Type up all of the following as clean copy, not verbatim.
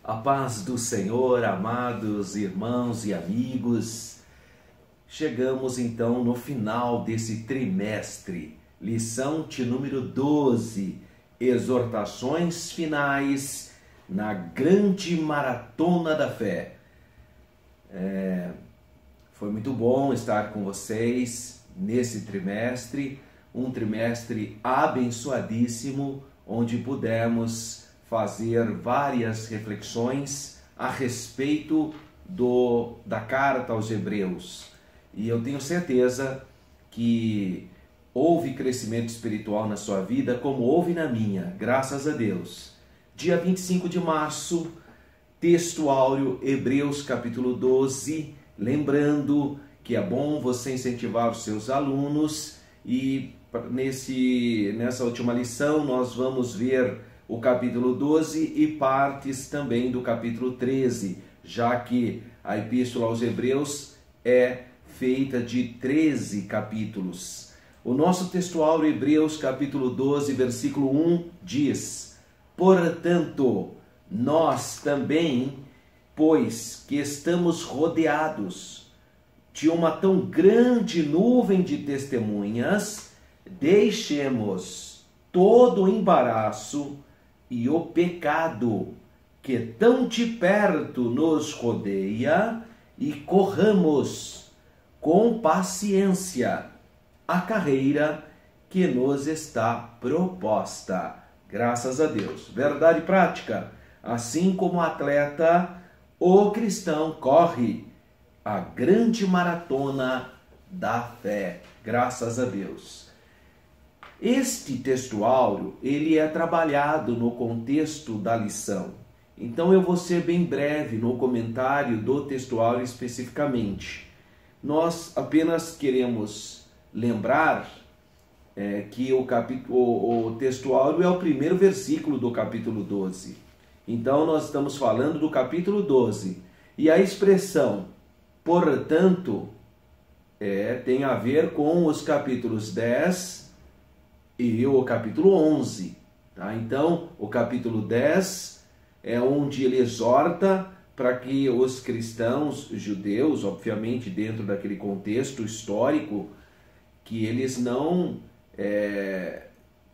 A paz do Senhor, amados irmãos e amigos. Chegamos então no final desse trimestre, lição de número 12, exortações finais na grande maratona da fé. Foi muito bom estar com vocês nesse trimestre, um trimestre abençoadíssimo, onde pudemos fazer várias reflexões a respeito da carta aos Hebreus. E eu tenho certeza que houve crescimento espiritual na sua vida, como houve na minha, graças a Deus. Dia 25 de março, texto áureo, Hebreus capítulo 12, lembrando que é bom você incentivar os seus alunos, e nessa última lição nós vamos ver o capítulo 12 e partes também do capítulo 13, já que a Epístola aos Hebreus é feita de 13 capítulos. O nosso textual, Hebreus capítulo 12, versículo 1, diz: Portanto, nós também, pois que estamos rodeados de uma tão grande nuvem de testemunhas, deixemos todo o embaraço e o pecado que tão de perto nos rodeia e corramos com paciência a carreira que nos está proposta. Graças a Deus. Verdade prática. Assim como o atleta, o cristão corre a grande maratona da fé. Graças a Deus. Este texto áureo, ele é trabalhado no contexto da lição. Então eu vou ser bem breve no comentário do texto áureo especificamente. Nós apenas queremos lembrar que o texto áureo é o primeiro versículo do capítulo 12. Então nós estamos falando do capítulo 12. E a expressão, portanto, tem a ver com os capítulos 10 e o capítulo 11. Tá? Então, o capítulo 10 é onde ele exorta para que os cristãos judeus, obviamente dentro daquele contexto histórico, que eles não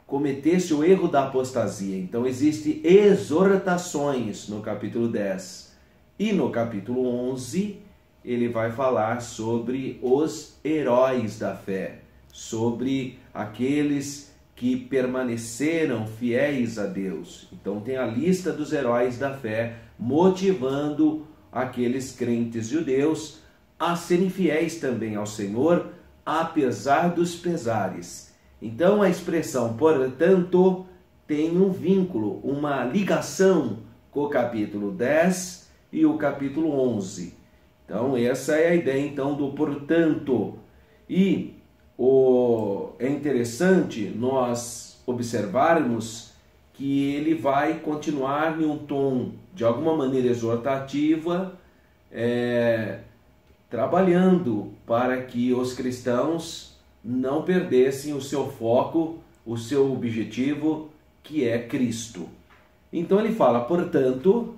cometessem o erro da apostasia. Então, existem exortações no capítulo 10. E no capítulo 11, ele vai falar sobre os heróis da fé, sobre aqueles que permaneceram fiéis a Deus. Então tem a lista dos heróis da fé, motivando aqueles crentes judeus a serem fiéis também ao Senhor, apesar dos pesares. Então a expressão, portanto, tem um vínculo, uma ligação com o capítulo 10 e o capítulo 11. Então essa é a ideia então do portanto. E é interessante nós observarmos que ele vai continuar em um tom de alguma maneira exortativa, trabalhando para que os cristãos não perdessem o seu foco, o seu objetivo, que é Cristo. Então ele fala, portanto,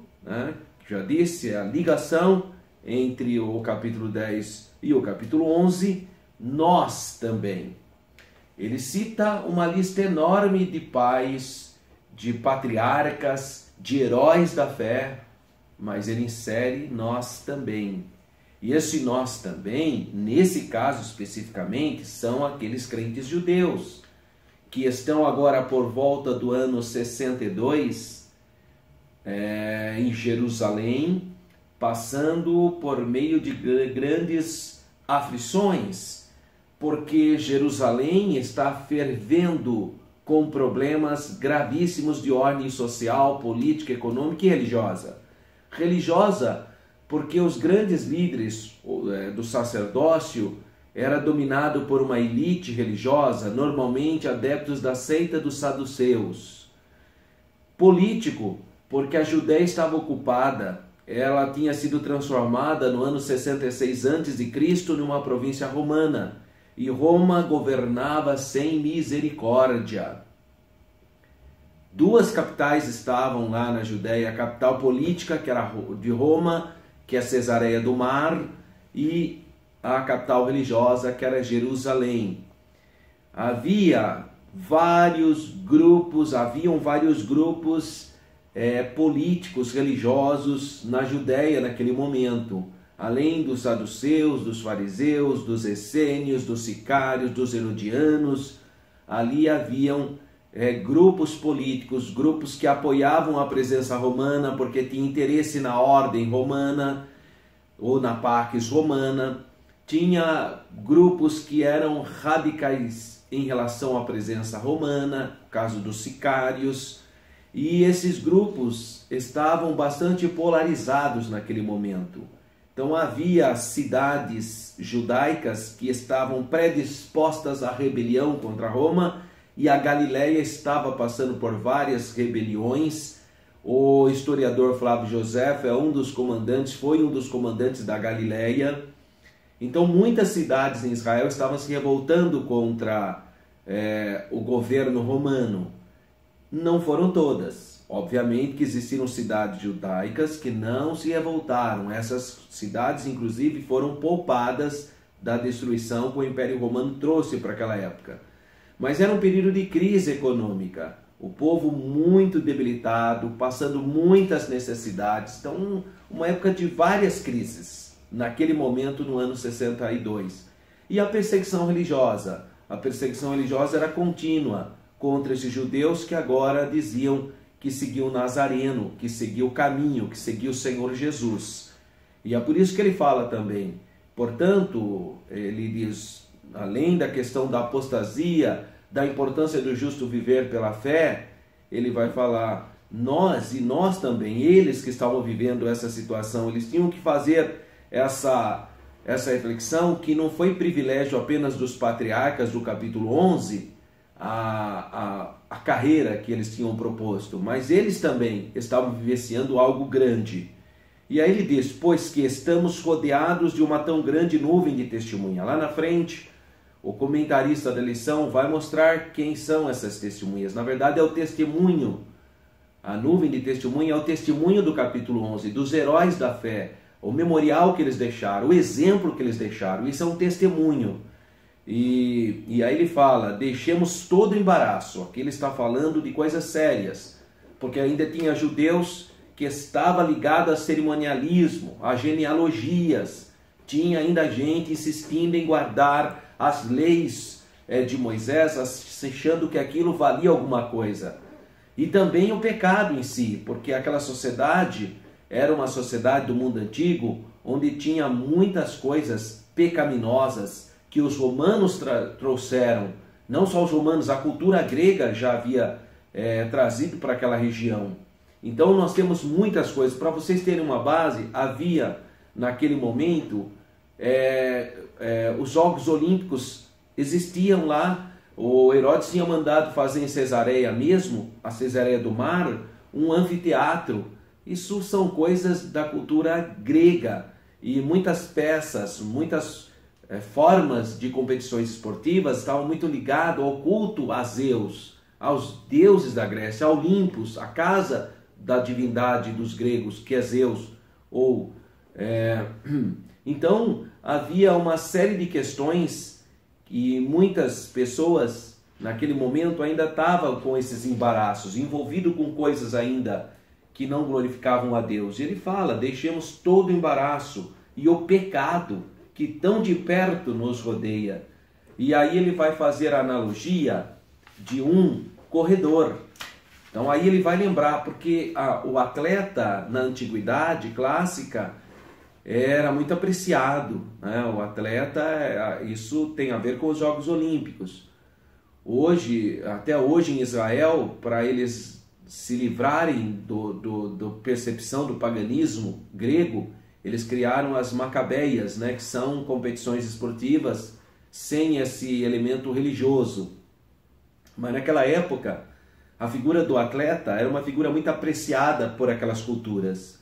já disse, a ligação entre o capítulo 10 e o capítulo 11, nós também. Ele cita uma lista enorme de pais, de patriarcas, de heróis da fé, mas ele insere nós também. E esse nós também, nesse caso especificamente, são aqueles crentes judeus, que estão agora por volta do ano 62, em Jerusalém, passando por meio de grandes aflições, porque Jerusalém está fervendo com problemas gravíssimos de ordem social, política, econômica e religiosa. Religiosa porque os grandes líderes do sacerdócio era dominado por uma elite religiosa, normalmente adeptos da seita dos saduceus. Político porque a Judéia estava ocupada, ela tinha sido transformada no ano 66 a.C. numa província romana, e Roma governava sem misericórdia. Duas capitais estavam lá na Judéia, a capital política, que era de Roma, que é Cesareia do Mar, e a capital religiosa, que era Jerusalém. Haviam vários grupos políticos, religiosos na Judéia naquele momento, além dos saduceus, dos fariseus, dos essênios, dos sicários, dos herodianos. Ali haviam grupos políticos, grupos que apoiavam a presença romana porque tinham interesse na ordem romana ou na pax romana. Tinha grupos que eram radicais em relação à presença romana, no caso dos sicários, e esses grupos estavam bastante polarizados naquele momento. Então havia cidades judaicas que estavam predispostas à rebelião contra Roma, e a Galileia estava passando por várias rebeliões. O historiador Flávio Josefo foi um dos comandantes da Galileia. Então muitas cidades em Israel estavam se revoltando contra o governo romano. Não foram todas. Obviamente que existiram cidades judaicas que não se revoltaram. Essas cidades, inclusive, foram poupadas da destruição que o Império Romano trouxe para aquela época. Mas era um período de crise econômica. O povo muito debilitado, passando muitas necessidades. Então, uma época de várias crises, naquele momento, no ano 62. E a perseguição religiosa? A perseguição religiosa era contínua contra esses judeus que agora diziam que seguiam o Nazareno, que seguiam o caminho, que seguiam o Senhor Jesus. E é por isso que ele fala também. Portanto, ele diz, além da questão da apostasia, da importância do justo viver pela fé, ele vai falar, nós também, eles que estavam vivendo essa situação, eles tinham que fazer essa reflexão, que não foi privilégio apenas dos patriarcas do capítulo 11, a carreira que eles tinham proposto, mas eles também estavam vivenciando algo grande. E aí ele diz, pois que estamos rodeados de uma tão grande nuvem de testemunha. Lá na frente, o comentarista da lição vai mostrar quem são essas testemunhas. Na verdade é o testemunho, a nuvem de testemunha é o testemunho do capítulo 11, dos heróis da fé, o memorial que eles deixaram, o exemplo que eles deixaram. Isso é um testemunho. E aí ele fala, deixemos todo o embaraço. Aqui ele está falando de coisas sérias, porque ainda tinha judeus que estavam ligados a cerimonialismo, a genealogias. Tinha ainda gente insistindo em guardar as leis de Moisés, achando que aquilo valia alguma coisa. E também o pecado em si, porque aquela sociedade era uma sociedade do mundo antigo, onde tinha muitas coisas pecaminosas, que os romanos trouxeram. Não só os romanos, a cultura grega já havia trazido para aquela região. Então nós temos muitas coisas. Para vocês terem uma base, havia naquele momento os Jogos Olímpicos existiam lá. O Herodes tinha mandado fazer em Cesareia mesmo, a Cesareia do Mar, um anfiteatro. Isso são coisas da cultura grega. E muitas peças, muitas formas de competições esportivas estavam muito ligadas ao culto a Zeus, aos deuses da Grécia, a Olympus, a casa da divindade dos gregos, que é Zeus. Então havia uma série de questões que muitas pessoas naquele momento ainda estavam com esses embaraços, envolvidos com coisas ainda que não glorificavam a Deus. E ele fala, deixemos todo o embaraço e o pecado que tão de perto nos rodeia. E aí ele vai fazer a analogia de um corredor. Então aí ele vai lembrar, porque o atleta na antiguidade clássica era muito apreciado, né? O atleta, isso tem a ver com os Jogos Olímpicos. Até hoje em Israel, para eles se livrarem da percepção do paganismo grego, eles criaram as macabeias, né, que são competições esportivas sem esse elemento religioso. Mas naquela época, a figura do atleta era uma figura muito apreciada por aquelas culturas.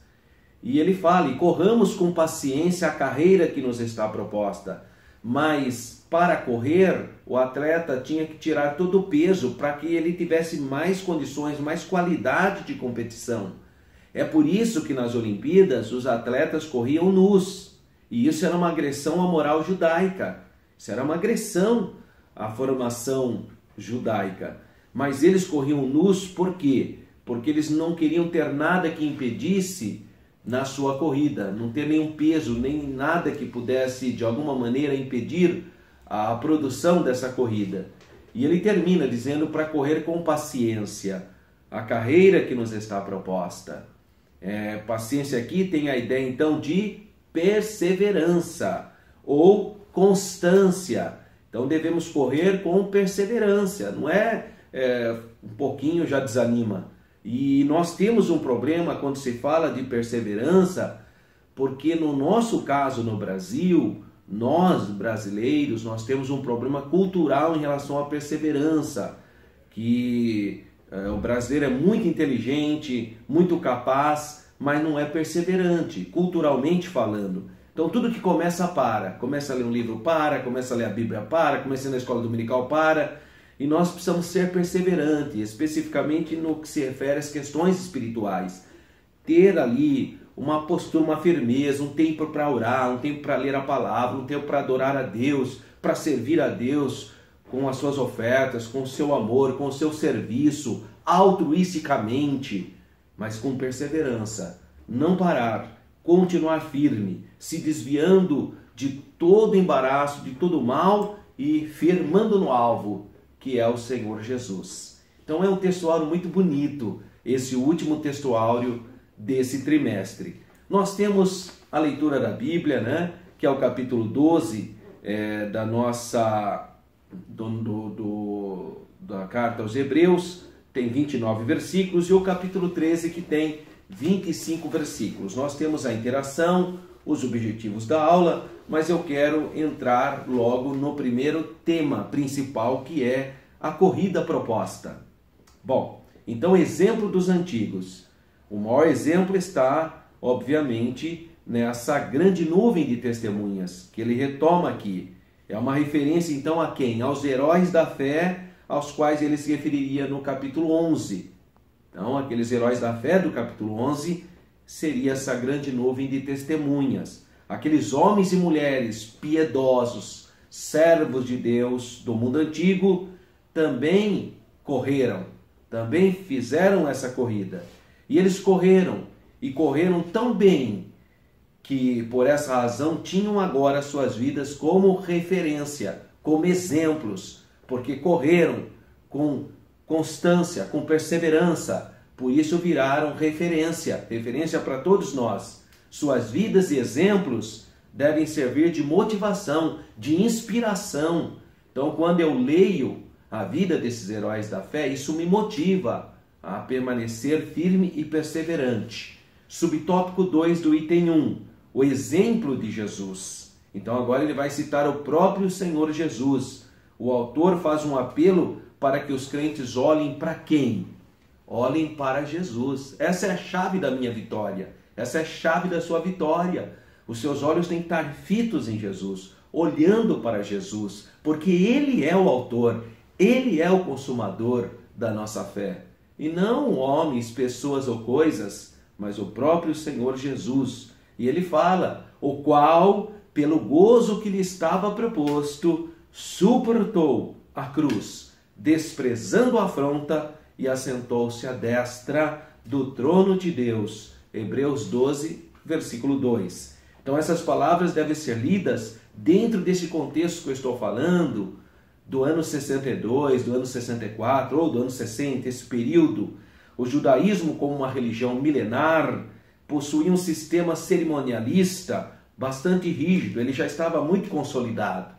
E ele fala, e corramos com paciência a carreira que nos está proposta. mas para correr o atleta tinha que tirar todo o peso para que ele tivesse mais condições, mais qualidade de competição. É por isso que nas Olimpíadas os atletas corriam nus, e isso era uma agressão à moral judaica, isso era uma agressão à formação judaica. Mas eles corriam nus por quê? Porque eles não queriam ter nada que impedisse na sua corrida, não ter nenhum peso, nem nada que pudesse de alguma maneira impedir a produção dessa corrida. E ele termina dizendo para correr com paciência a carreira que nos está proposta. Paciência aqui tem a ideia então de perseverança ou constância. Então devemos correr com perseverança, não é um pouquinho já desanima. E nós temos um problema quando se fala de perseverança, porque no nosso caso no Brasil, nós brasileiros, nós temos um problema cultural em relação à perseverança, que o brasileiro é muito inteligente, muito capaz, mas não é perseverante, culturalmente falando. Então tudo que começa a ler um livro começa a ler a Bíblia começa na escola dominical e nós precisamos ser perseverantes, especificamente no que se refere às questões espirituais. Ter ali uma postura, uma firmeza, um tempo para orar, um tempo para ler a palavra, um tempo para adorar a Deus, para servir a Deus com as suas ofertas, com o seu amor, com o seu serviço, altruisticamente, mas com perseverança. Não parar, continuar firme, se desviando de todo embaraço, de todo mal e firmando no alvo, que é o Senhor Jesus. Então é um textuário muito bonito, esse último textuário desse trimestre. Nós temos a leitura da Bíblia, né, que é o capítulo 12 da carta aos Hebreus, tem 29 versículos, e o capítulo 13 que tem 25 versículos. Nós temos a interação, os objetivos da aula, mas eu quero entrar logo no primeiro tema principal, que é a corrida proposta. Bom, então exemplo dos antigos. O maior exemplo está, obviamente, nessa grande nuvem de testemunhas que ele retoma aqui. É uma referência então a quem? Aos heróis da fé, aos quais ele se referiria no capítulo 11. Então, aqueles heróis da fé do capítulo 11 seria essa grande nuvem de testemunhas. Aqueles homens e mulheres piedosos, servos de Deus do mundo antigo, também correram, também fizeram essa corrida. E eles correram, e correram tão bem, que por essa razão tinham agora suas vidas como referência, como exemplos, porque correram com constância, com perseverança, por isso viraram referência para todos nós. Suas vidas e exemplos devem servir de motivação, de inspiração. Então, quando eu leio a vida desses heróis da fé, isso me motiva a permanecer firme e perseverante. Subtópico 2 do item 1, o exemplo de Jesus. Então agora ele vai citar o próprio Senhor Jesus. O autor faz um apelo para que os crentes olhem para quem? Olhem para Jesus. Essa é a chave da minha vitória. Essa é a chave da sua vitória. Os seus olhos têm que estar fitos em Jesus, olhando para Jesus, porque Ele é o autor, Ele é o consumador da nossa fé. E não homens, pessoas ou coisas, mas o próprio Senhor Jesus. E ele fala, o qual, pelo gozo que lhe estava proposto, suportou a cruz, desprezando a afronta, e assentou-se à destra do trono de Deus. Hebreus 12, versículo 2. Então essas palavras devem ser lidas dentro desse contexto que eu estou falando, do ano 62, do ano 64 ou do ano 60, esse período. O judaísmo, como uma religião milenar, possuía um sistema cerimonialista bastante rígido, ele já estava muito consolidado.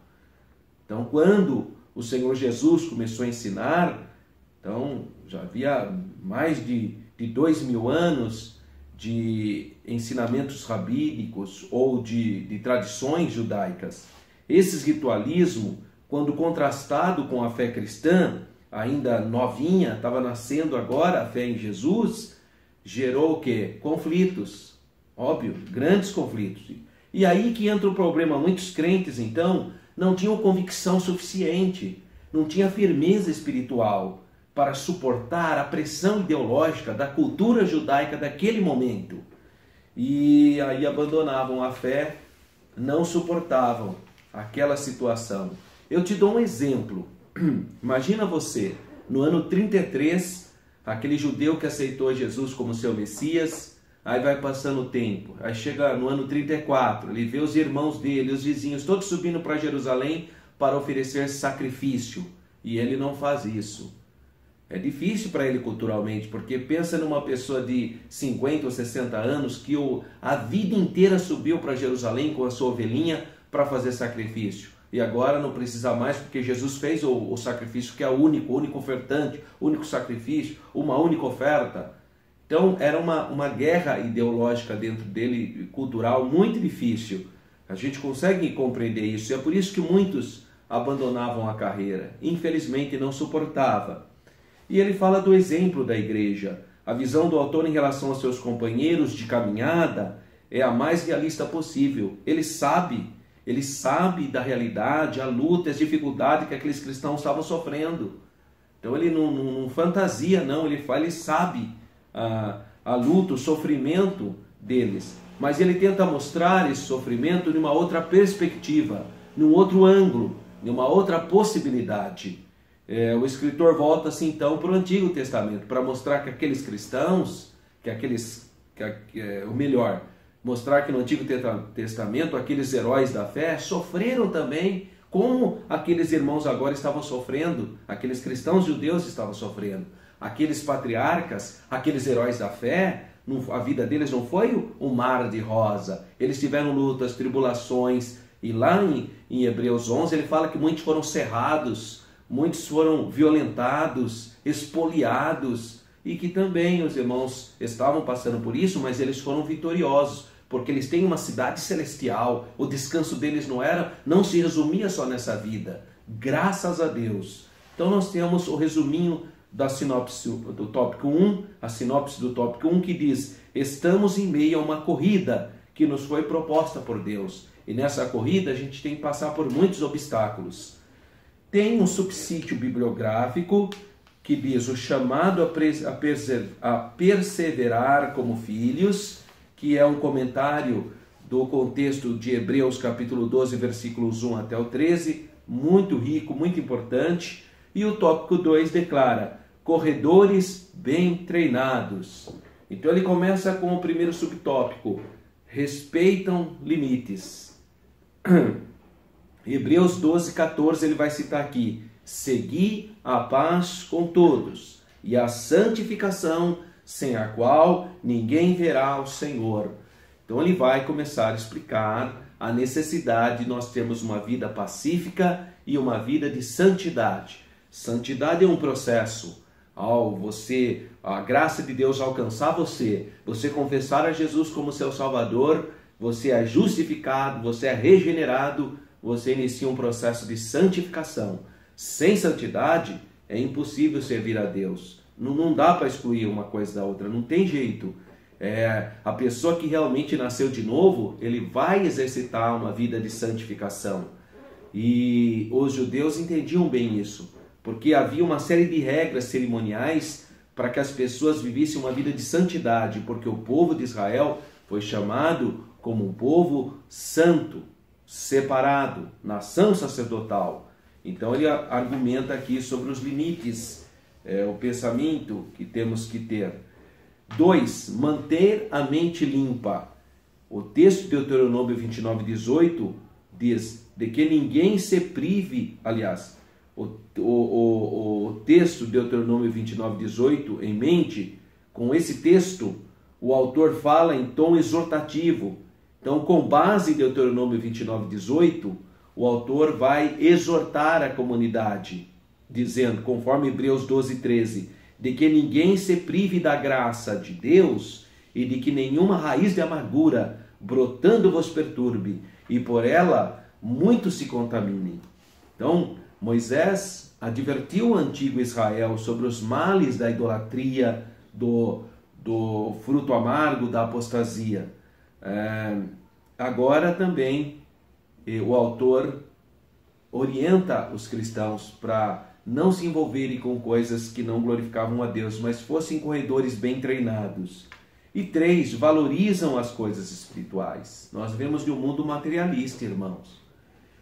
Então, quando o Senhor Jesus começou a ensinar, então já havia mais de 2000 anos de ensinamentos rabínicos ou de tradições judaicas. Esse ritualismo, quando contrastado com a fé cristã, ainda novinha, estava nascendo agora a fé em Jesus, gerou o quê? Conflitos, óbvio, grandes conflitos. E aí que entra o problema. Muitos crentes, então, não tinham convicção suficiente, não tinha firmeza espiritual para suportar a pressão ideológica da cultura judaica daquele momento. E aí abandonavam a fé, não suportavam aquela situação. Eu te dou um exemplo. Imagina você, no ano 33, aquele judeu que aceitou Jesus como seu Messias, aí vai passando o tempo, aí chega no ano 34, ele vê os irmãos dele, os vizinhos, todos subindo para Jerusalém para oferecer sacrifício, e ele não faz isso. É difícil para ele culturalmente, porque pensa numa pessoa de 50 ou 60 anos que a vida inteira subiu para Jerusalém com a sua ovelhinha para fazer sacrifício. E agora não precisa mais, porque Jesus fez o sacrifício que é o único ofertante, único sacrifício, uma única oferta. Então era uma guerra ideológica dentro dele, cultural, muito difícil. A gente consegue compreender isso. E é por isso que muitos abandonavam a carreira. Infelizmente não suportava. E ele fala do exemplo da igreja. A visão do autor em relação aos seus companheiros de caminhada é a mais realista possível. Ele sabe da realidade, a luta, as dificuldades que aqueles cristãos estavam sofrendo. Então ele não fantasia, não, ele sabe a luta, o sofrimento deles. Mas ele tenta mostrar esse sofrimento numa outra perspectiva, num outro ângulo, numa outra possibilidade. O escritor volta-se então para o Antigo Testamento, para mostrar que aqueles cristãos, mostrar que no Antigo Testamento aqueles heróis da fé sofreram também, como aqueles irmãos agora estavam sofrendo, aqueles cristãos judeus estavam sofrendo. Aqueles patriarcas, aqueles heróis da fé, a vida deles não foi um mar de rosa. Eles tiveram lutas, tribulações, e lá em Hebreus 11 ele fala que muitos foram cerrados, muitos foram violentados, expoliados, e que também os irmãos estavam passando por isso, mas eles foram vitoriosos, porque eles têm uma cidade celestial. O descanso deles não se resumia só nessa vida, graças a Deus. Então nós temos o resuminho da sinopse do tópico 1, a sinopse do tópico 1 que diz: estamos em meio a uma corrida que nos foi proposta por Deus, e nessa corrida a gente tem que passar por muitos obstáculos. Tem um subsídio bibliográfico que diz o chamado a perseverar como filhos, que é um comentário do contexto de Hebreus capítulo 12, versículos 1 até o 13, muito rico, muito importante. E o tópico 2 declara: corredores bem treinados. Então ele começa com o primeiro subtópico: respeitam limites. Hebreus 12, 14, ele vai citar aqui: segui a paz com todos e a santificação, sem a qual ninguém verá o Senhor. Então ele vai começar a explicar a necessidade de nós termos uma vida pacífica e uma vida de santidade. Santidade é um processo. A graça de Deus alcançar você confessar a Jesus como seu Salvador, você é justificado, você é regenerado, você inicia um processo de santificação. Sem santidade é impossível servir a Deus. Não dá para excluir uma coisa da outra, não tem jeito. A pessoa que realmente nasceu de novo, ele vai exercitar uma vida de santificação. E os judeus entendiam bem isso, porque havia uma série de regras cerimoniais para que as pessoas vivessem uma vida de santidade, porque o povo de Israel foi chamado como um povo santo, separado, nação sacerdotal. Então ele argumenta aqui sobre os limites, o pensamento que temos que ter. 2. Manter a mente limpa. O texto de Deuteronômio 29, 18 diz de que ninguém se prive, aliás, o texto de Deuteronômio 29, 18 em mente, com esse texto o autor fala em tom exortativo. Então, com base em Deuteronômio 29, 18, o autor vai exortar a comunidade, dizendo, conforme Hebreus 12, 13, de que ninguém se prive da graça de Deus e de que nenhuma raiz de amargura brotando vos perturbe, e por ela muitos se contaminem. Então, Moisés advertiu o antigo Israel sobre os males da idolatria, do fruto amargo da apostasia. Agora também o autor orienta os cristãos para não se envolverem com coisas que não glorificavam a Deus, mas fossem corredores bem treinados. E 3, valorizam as coisas espirituais. Nós vivemos de um mundo materialista, irmãos.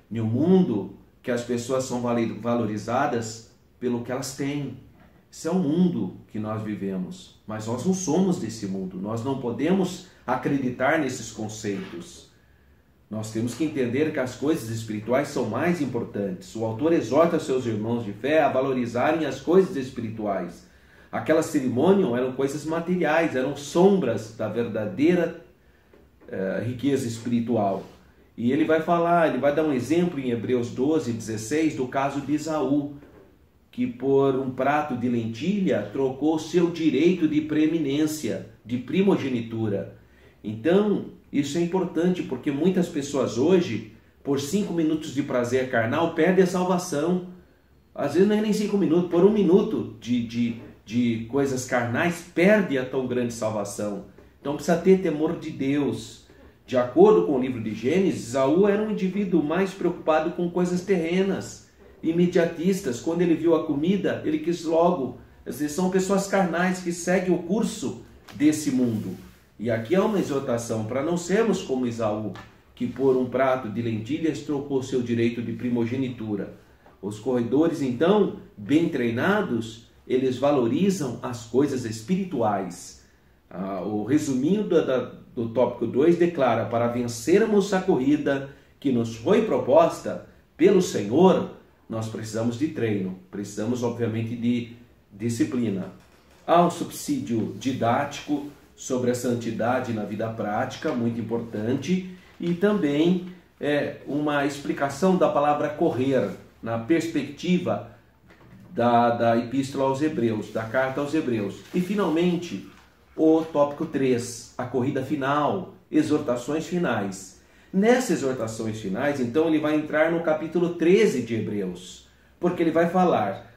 De um mundo que as pessoas são valorizadas pelo que elas têm. Esse é o mundo que nós vivemos. Mas nós não somos desse mundo. Nós não podemos acreditar nesses conceitos. Nós temos que entender que as coisas espirituais são mais importantes. O autor exorta seus irmãos de fé a valorizarem as coisas espirituais. Aquelas cerimônias eram coisas materiais, eram sombras da verdadeira riqueza espiritual. E ele vai dar um exemplo em Hebreus 12, 16, do caso de Esaú, que por um prato de lentilha trocou seu direito de preeminência, de primogenitura. Então, isso é importante, porque muitas pessoas hoje, por 5 minutos de prazer carnal, perdem a salvação. Às vezes não é nem 5 minutos, por 1 minuto de coisas carnais, perde a tão grande salvação. Então precisa ter temor de Deus. De acordo com o livro de Gênesis, Esaú era um indivíduo mais preocupado com coisas terrenas, imediatistas. Quando ele viu a comida, ele quis logo. São pessoas carnais que seguem o curso desse mundo. E aqui é uma exortação para não sermos como Esaú, que por um prato de lentilhas trocou seu direito de primogenitura. Os corredores, então, bem treinados, eles valorizam as coisas espirituais. O resuminho do tópico 2 declara: para vencermos a corrida que nos foi proposta pelo Senhor, nós precisamos de treino, precisamos, obviamente, de disciplina. Há um subsídio didático sobre a santidade na vida prática, muito importante, e também uma explicação da palavra correr, na perspectiva da Epístola aos Hebreus, da Carta aos Hebreus. E, finalmente, o tópico 3, a corrida final, exortações finais. Nessas exortações finais, então, ele vai entrar no capítulo 13 de Hebreus, porque ele vai falar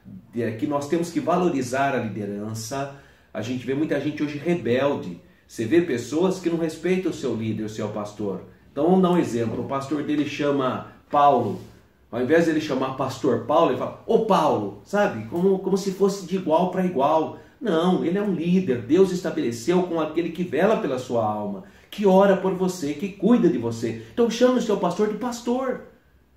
que nós temos que valorizar a liderança. A gente vê muita gente hoje rebelde. Você vê pessoas que não respeitam o seu líder, o seu pastor. Então, vamos dar um exemplo. O pastor dele chama Paulo. Ao invés de ele chamar pastor Paulo, ele fala: ô Paulo, sabe? Como se fosse de igual para igual. Não, ele é um líder. Deus estabeleceu com aquele que vela pela sua alma, que ora por você, que cuida de você. Então chame o seu pastor de pastor.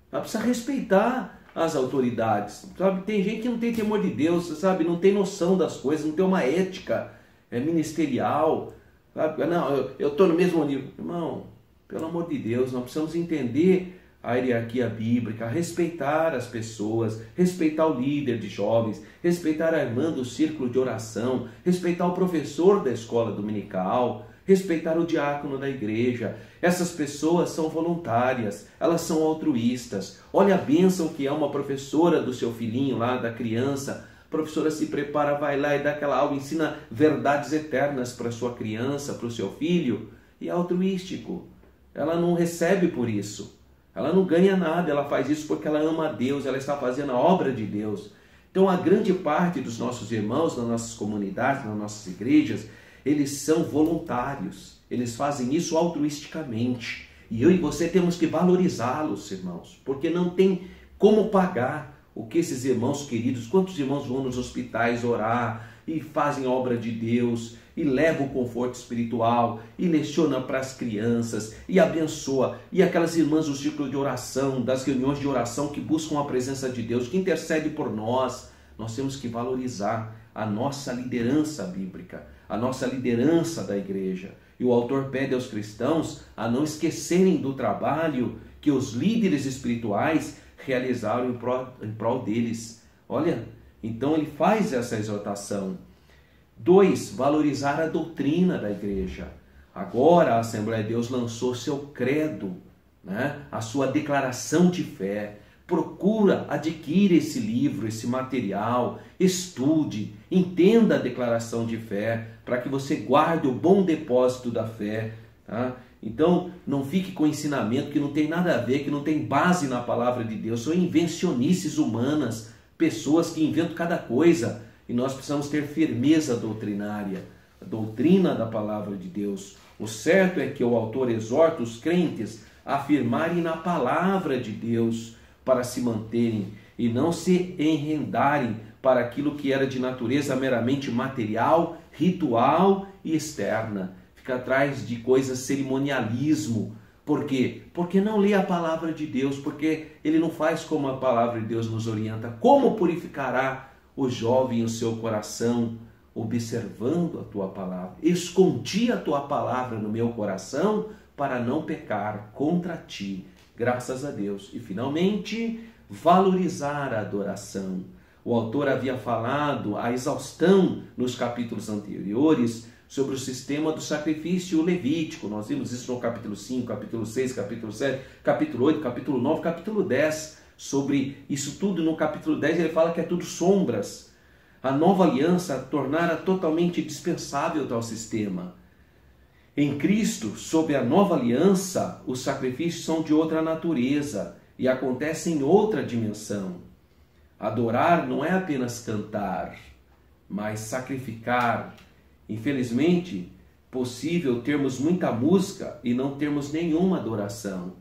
Precisa respeitar as autoridades. Sabe? Tem gente que não tem temor de Deus, sabe? Não tem noção das coisas, não tem uma ética ministerial. Sabe? Não, eu estou no mesmo nível. Irmão, pelo amor de Deus, nós precisamos entender a hierarquia bíblica, respeitar as pessoas, respeitar o líder de jovens, respeitar a irmã do círculo de oração, respeitar o professor da escola dominical, respeitar o diácono da igreja. Essas pessoas são voluntárias, elas são altruístas. Olha a bênção que é uma professora do seu filhinho lá, da criança. A professora se prepara, vai lá e dá aquela aula, ensina verdades eternas para sua criança, para o seu filho, e é altruístico. Ela não recebe por isso. Ela não ganha nada, ela faz isso porque ela ama a Deus, ela está fazendo a obra de Deus. Então a grande parte dos nossos irmãos, nas nossas comunidades, nas nossas igrejas, eles são voluntários, eles fazem isso altruisticamente. E eu e você temos que valorizá-los, irmãos, porque não tem como pagar o que esses irmãos queridos, quantos irmãos vão nos hospitais orar e fazem a obra de Deus, e leva o conforto espiritual, e leciona para as crianças, e abençoa. E aquelas irmãs do círculo de oração, das reuniões de oração que buscam a presença de Deus, que intercede por nós. Nós temos que valorizar a nossa liderança bíblica, a nossa liderança da igreja. E o autor pede aos cristãos a não esquecerem do trabalho que os líderes espirituais realizaram em prol deles. Olha, então ele faz essa exortação. 2, valorizar a doutrina da igreja. Agora a Assembleia de Deus lançou seu credo, a sua declaração de fé. Procura, adquira esse livro, esse material, estude, entenda a declaração de fé, para que você guarde o bom depósito da fé. Então, não fique com ensinamento que não tem nada a ver, que não tem base na palavra de Deus. São invencionices humanas, pessoas que inventam cada coisa. E nós precisamos ter firmeza doutrinária, a doutrina da palavra de Deus. O certo é que o autor exorta os crentes a afirmarem na palavra de Deus, para se manterem e não se enrendarem para aquilo que era de natureza meramente material, ritual e externa. Fica atrás de coisas, cerimonialismo. Por quê? Porque não lê a palavra de Deus, porque ele não faz como a palavra de Deus nos orienta. Como purificará o jovem o seu coração? Observando a tua palavra. Escondi a tua palavra no meu coração para não pecar contra ti. Graças a Deus. E finalmente, valorizar a adoração. O autor havia falado a exaustão nos capítulos anteriores sobre o sistema do sacrifício levítico. Nós vimos isso no capítulo 5, capítulo 6, capítulo 7, capítulo 8, capítulo 9, capítulo 10. Sobre isso tudo no capítulo 10 ele fala que é tudo sombras. A nova aliança tornara totalmente dispensável tal sistema. Em Cristo, sob a nova aliança, os sacrifícios são de outra natureza e acontecem em outra dimensão. Adorar não é apenas cantar, mas sacrificar. Infelizmente, possível termos muita música e não termos nenhuma adoração,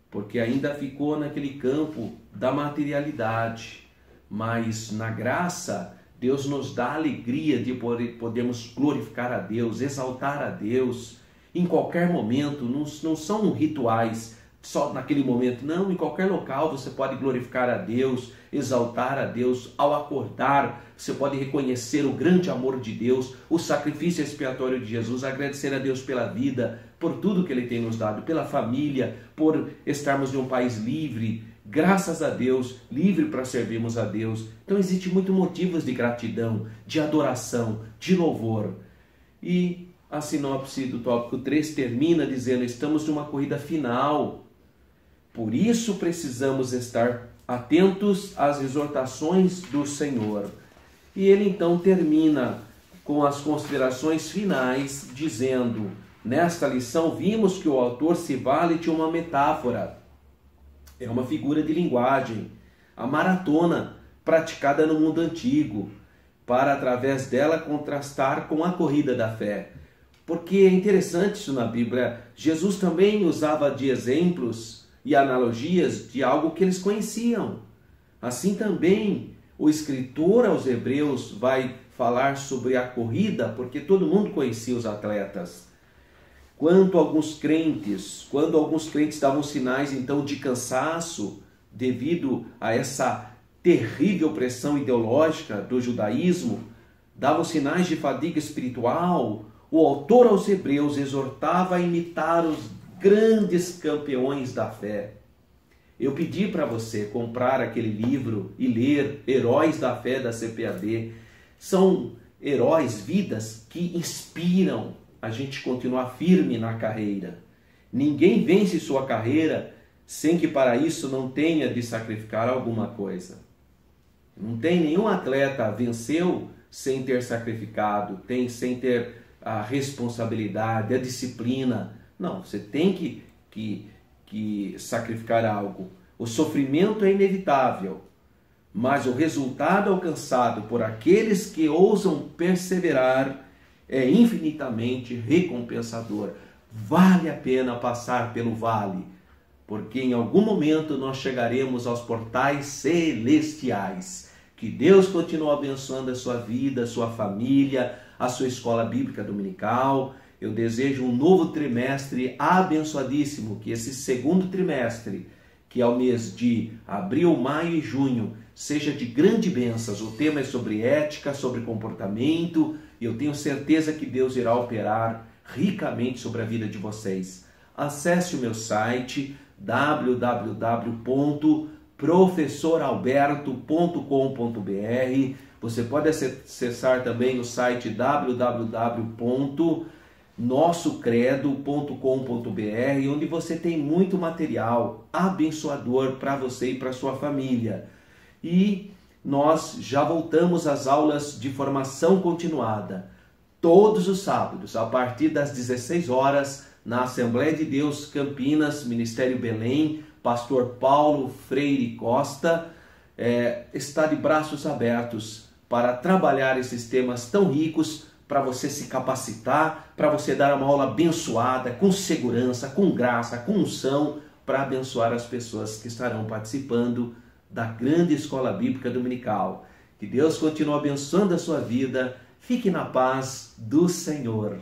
porque ainda ficou naquele campo da materialidade. Mas na graça, Deus nos dá a alegria de podermos glorificar a Deus, exaltar a Deus em qualquer momento. Não são rituais só naquele momento, não. Em qualquer local você pode glorificar a Deus, exaltar a Deus. Ao acordar, você pode reconhecer o grande amor de Deus, o sacrifício expiatório de Jesus, agradecer a Deus pela vida, por tudo que Ele tem nos dado, pela família, por estarmos em um país livre, graças a Deus, livre para servirmos a Deus. Então existem muitos motivos de gratidão, de adoração, de louvor. E a sinopse do tópico 3 termina dizendo: estamos numa corrida final. Por isso precisamos estar atentos às exortações do Senhor. E ele então termina com as considerações finais, dizendo: nesta lição vimos que o autor se vale de uma metáfora. É uma figura de linguagem, a maratona praticada no mundo antigo, para através dela contrastar com a corrida da fé. Porque é interessante isso na Bíblia. Jesus também usava de exemplos e analogias de algo que eles conheciam. Assim também o escritor aos Hebreus vai falar sobre a corrida, porque todo mundo conhecia os atletas. Quando alguns crentes davam sinais então de cansaço devido a essa terrível pressão ideológica do judaísmo, davam sinais de fadiga espiritual, o autor aos Hebreus exortava a imitar os grandes campeões da fé. Eu pedi para você comprar aquele livro e ler Heróis da Fé da CPAD. São heróis, vidas que inspiram a gente continuar firme na carreira. Ninguém vence sua carreira sem que para isso não tenha de sacrificar alguma coisa. Não tem nenhum atleta venceu sem ter sacrificado, sem ter a responsabilidade, a disciplina. Não, você tem que sacrificar algo. O sofrimento é inevitável, mas o resultado alcançado por aqueles que ousam perseverar é infinitamente recompensador. Vale a pena passar pelo vale, porque em algum momento nós chegaremos aos portais celestiais. Que Deus continue abençoando a sua vida, a sua família, a sua escola bíblica dominical. Eu desejo um novo trimestre abençoadíssimo, que esse segundo trimestre, que é o mês de abril, maio e junho, seja de grande bênção. O tema é sobre ética, sobre comportamento, e eu tenho certeza que Deus irá operar ricamente sobre a vida de vocês. Acesse o meu site www.professoralberto.com.br. Você pode acessar também o site www.nossocredo.com.br, onde você tem muito material abençoador para você e para sua família. E nós já voltamos às aulas de formação continuada, todos os sábados, a partir das 16 horas, na Assembleia de Deus Campinas, Ministério Belém. Pastor Paulo Freire Costa está de braços abertos para trabalhar esses temas tão ricos, para você se capacitar, para você dar uma aula abençoada, com segurança, com graça, com unção, para abençoar as pessoas que estarão participando da grande escola bíblica dominical. Que Deus continue abençoando a sua vida. Fique na paz do Senhor.